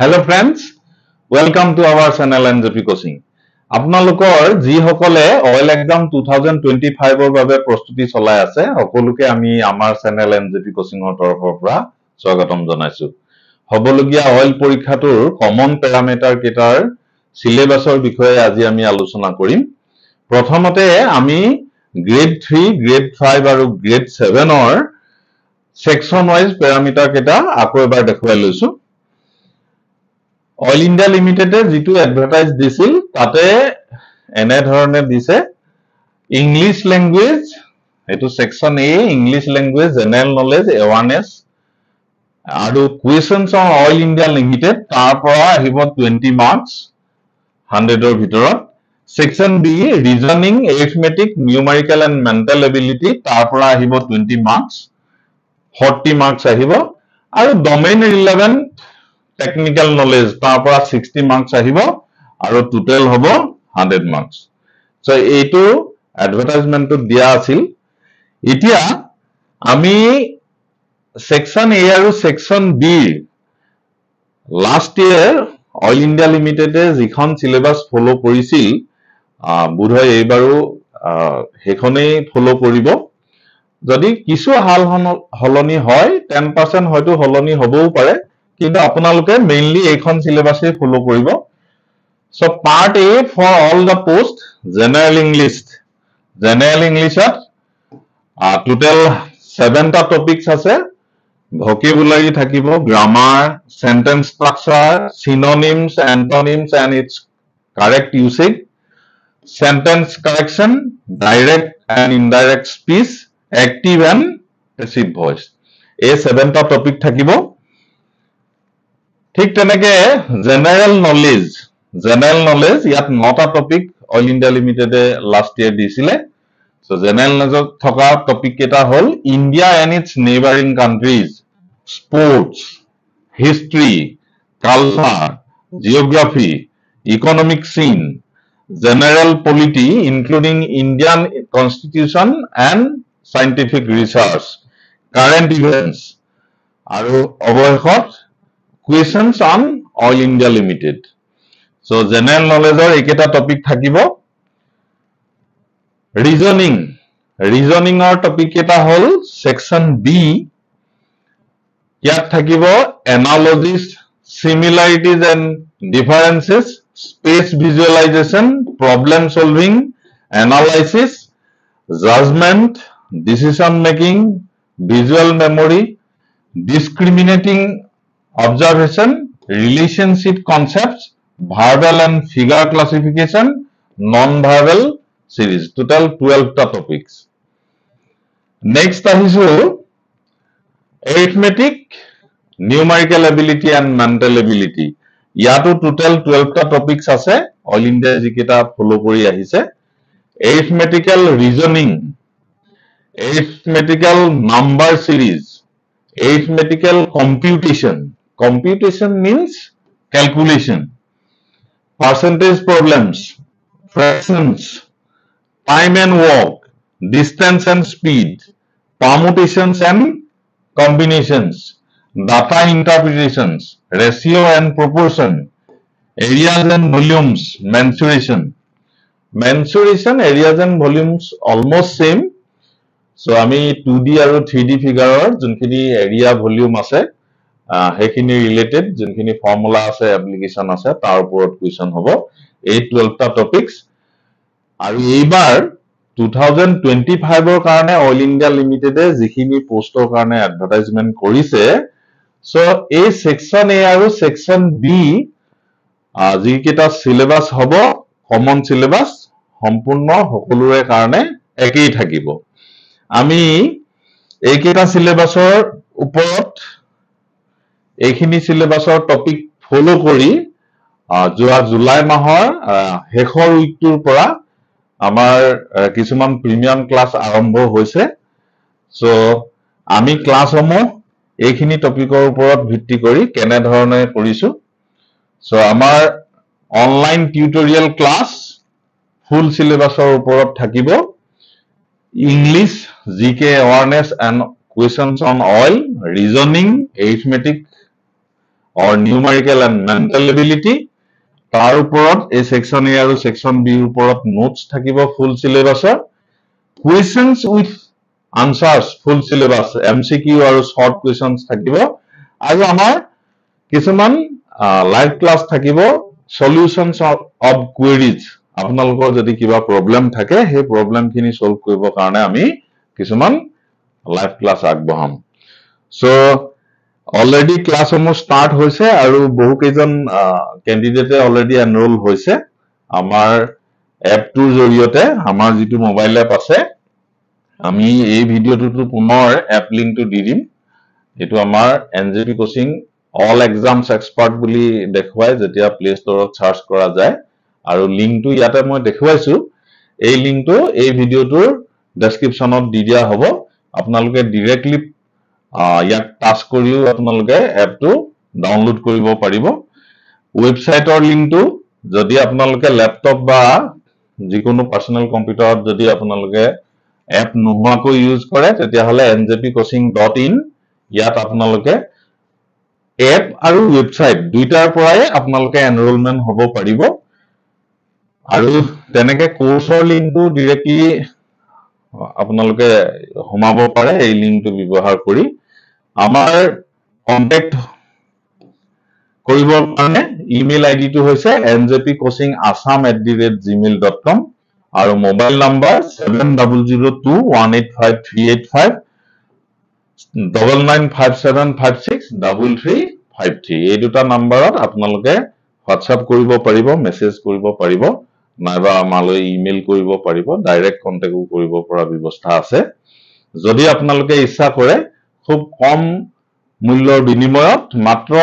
Hello friends, welcome to our channel NJP Coaching. আপোনালোকৰ যিসকলে oil exam 2025 ৰ বাবে প্ৰস্তুতি চলাই আছে সকলোকে আমি আমাৰ চেনেল NJP Coaching ৰ তৰফৰ পৰা স্বাগতম জনাইছো। হবলগীয়া অইল পৰীক্ষাটোৰ কমন প্যাৰামিটাৰ কেইটাৰ সিলেবাসৰ বিষয়ে আজি আমি আলোচনা কৰিম। প্ৰথমতে আমি গ্ৰেড 3, গ্ৰেড 5 আৰু গ্ৰেড 7 ৰ সেকশন ওয়াইজ প্যাৰামিটাৰ কেইটা আকৌ এবাৰ দেখুৱাই লৈছো। অইল ইণ্ডিয়া লিমিটেডে যেটো এডভাৰটাইজ দিছিল তাতে এনে ধৰণে দিছে ইংলিশ ল্যাঙ্গুয়েজ এটো section A English language general knowledge awareness আৰু questions on Oil India Limited তাৰ পৰা আহিব 20 মাৰ্কস 100 ৰ ভিতৰত। Section B reasoning arithmetic numerical and mental ability তাৰ পৰা আহিব 20 মাৰ্কস 40 মাৰ্কস আহিব আৰু ডমেইন ৰিলেভেন্ট টেকনিক্যাল নলেজ তাৰ পৰা 60 মাৰ্কস আহিব আৰু টোটাল হ'ব 100 মাৰ্কস। সো এইটো এডভাৰটাইজমেন্টটো দিয়া আছিল। এতিয়া আমি সেকশন এ আৰু section B last year Oil India লিমিটেডে যিখন সিলেবাস ফলো কৰিছিল বুধহয় এইবাৰো হেখনেই ফলো কৰিব। যদি কিছু হাল হলনি হয় 10% হয়তো হলনি হ'বও পাৰে কিন্তু আপোনালোকে মেইনলি এইখন সিলেবাসে ফলো কৰিব। So part A for all the post general English total 7টা টপিকস আছে। ভোকেবুলারি থাকিব, grammar, sentence structure, synonyms, antonyms and its correct usage, sentence correction, direct and indirect speech, active and passive voice. এই 7টা topic থাকিব। ঠিক তেনেকে general knowledge ইয়াত 9টা টপিক অইল ইণ্ডিয়া লিমিটেডে লাষ্ট ইয়াৰ দিছিলে। সো জেনাৰেল নলেজত থকা টপিক কেইটা হল India and its neighbouring countries, sports, history, culture, geography, economic scene, general polity including Indian constitution and scientific research, current events আৰু অৱশেষত questions on oil india limited. So general knowledge or eketa topic থাকিব। reasoning or topic eta hol section b ইয়াত থাকিব analogies, similarities and differences, space visualization, problem solving, analysis, judgment, decision making, visual memory, discriminating observation, relationship concepts, verbal and figure classification, non-verbal series. Total 12টা topics. Next আহিছো arithmetic, numerical ability and mental ability. ইয়াতো total 12টা topics আছে all India যিকেইটা ফলো কৰি আহিছে। arithmetical reasoning, arithmetical number series, arithmetical computation means calculation, percentage problems, fractions, time and work, distance and speed, permutations and combinations, data interpretations, ratio and proportion, areas and volumes, mensuration, areas and volumes almost same. So আমি 2D আৰু 3D ফিগাৰৰ যোনখিনি area volume আছে হেখিনি related যোনখিনি formula আছে application আছে তাৰ ওপৰত question হ'ব। এই 12টা টপিকস আৰু এইবাৰ 2025 ৰ কাৰণে অইল ইণ্ডিয়া লিমিটেডে যিখিনি পোষ্টৰ কাৰণে এডভাৰটাইজমেন্ট কৰিছে সো এই সেকশন এ আৰু সেকশন বি যিকেইটা সিলেবাস হ'ব কমন সিলেবাস সম্পূৰ্ণ সকলোৰে কাৰণে একেই থাকিব। আমি এইকেইটা সিলেবাসৰ ওপৰত এইখিনি সিলেবাসৰ টপিক ফলো কৰি যোৱা জুলাই মাহৰ শেষৰ উইকটোৰ পৰা আমাৰ কিছুমান প্ৰিমিয়াম ক্লাস আৰম্ভ হৈছে। সো আমি ক্লাসসমূহ এইখিনি টপিকৰ ওপৰত ভিত্তি কৰি কেনে ধৰণে কৰিছো। সো আমাৰ অনলাইন টিউটোৰিয়েল ক্লাস ফুল সিলেবাসৰ ওপৰত থাকিব। English, GK awareness and questions on oil, reasoning, arithmetic or numerical and mental ability. তাৰ ওপৰত এই সেকশন A আৰু সেকশন B ৰ ওপৰত নোটস থাকিব ফুল সিলেবাসৰ questions with answers full syllabus MCQ আৰু short questions থাকিব আৰু আমাৰ কিছুমান লাইভ ক্লাস থাকিব solutions of queries আপোনালোকৰ যদি কিবা প্ৰবলেম থাকে সেই প্ৰবলেমখিনি সলভ কৰিবৰ কাৰণে আমি কিছুমান লাইভ ক্লাস আগবঢ়াম so already class start hoise aru bohu kejon candidate already enroll hoise amar app tur joriote amar jitu mobile app ase ami ei video tu punor app link tu di dim etu amar NJP coaching all exams expert buli dekhwai jetia play store search kora jay aru link tu yate moi dekhwaisu ei link tu ei video tur description ot di dia hobo apnaloke directly ইয়াক touch কৰিও আপোনালোকে এপটো download কৰিব পাৰিব ওয়েবসাইটৰ লিংকটো যদি আপোনালোকে laptop বা যিকোনো পাৰ্সোনাল কম্পিউটাৰত যদি আপোনালোকে এপ নোহোৱাকৈ ইউজ কৰে তেতিয়া হলে njpcoaching.in ইয়াত আপোনালোকে এপ আৰু ওয়েবসাইট দুইটাৰ পৰাই আপোনালোকে এনৰোলমেন্ট হ'ব পাৰিব আৰু তেনেকে কোৰ্সৰ লিংকটো ডাইৰেক্টলি আপোনালোকে হোমাব পাৰে এই লিংকটো ব্যৱহাৰ কৰি আমাৰ কন্টাক্ট কৰিবৰ কাৰণে ইমেইল আইডি টো হৈছে njpcoaching@gmail.com আৰু মোবাইল নম্বৰ 7002185385 9957563353 এই দুটা নম্বৰত আপোনালোকে WhatsApp কৰিব পাৰিব মেসেজ কৰিব পাৰিব নাইবা আমালৈ ইমেইল কৰিব পাৰিব ডাইৰেক্ট কন্টাক্ট কৰিব পৰা ব্যৱস্থা আছে যদি আপোনালোকে ইচ্ছা কৰে খুব কম মূল্যৰ বিনিময়ত মাত্ৰ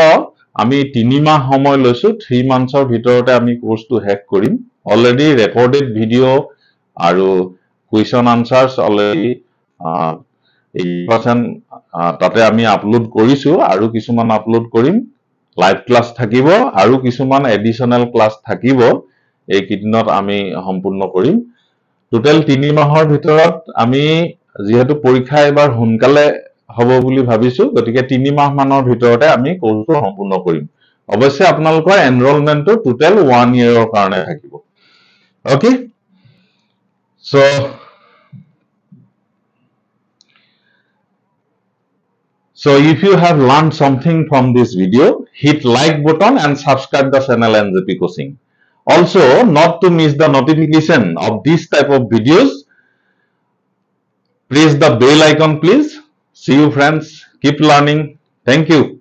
আমি 3 মাহ সময় লৈছো 3 মান্থৰ ভিতৰতে আমি কোৰ্সটো হেক কৰিম অলৰেডি ৰেকৰ্ডেড ভিডিও আৰু কুৱেশ্যন আনসাৰ্স অলৰেডি 80% তাতে আমি আপলোড কৰিছো আৰু কিছুমান আপলোড কৰিম লাইভ ক্লাস থাকিব আৰু কিছুমান এডিশনাল ক্লাস থাকিব এই কিদিনত আমি সম্পূৰ্ণ কৰিম টোটাল 3 মাহৰ ভিতৰত আমি যেহেতু পৰীক্ষা এবাৰ হুনকালে হ'ব বুলি ভাবিছো গতিকে 3 মাহ মানৰ ভিতৰতে আমি কোৰ্সটো সম্পূৰ্ণ কৰিম অৱশ্যে আপোনালোকৰ এনৰোলমেন্টটো টোটাল 1 ইয়াৰৰ কাৰণে থাকিব okay So if you have learned something from this video, hit like button and subscribe the channel NJP Coaching. Also, not to miss the notification of this type of videos, press the bell icon please. See you friends. Keep learning. Thank you.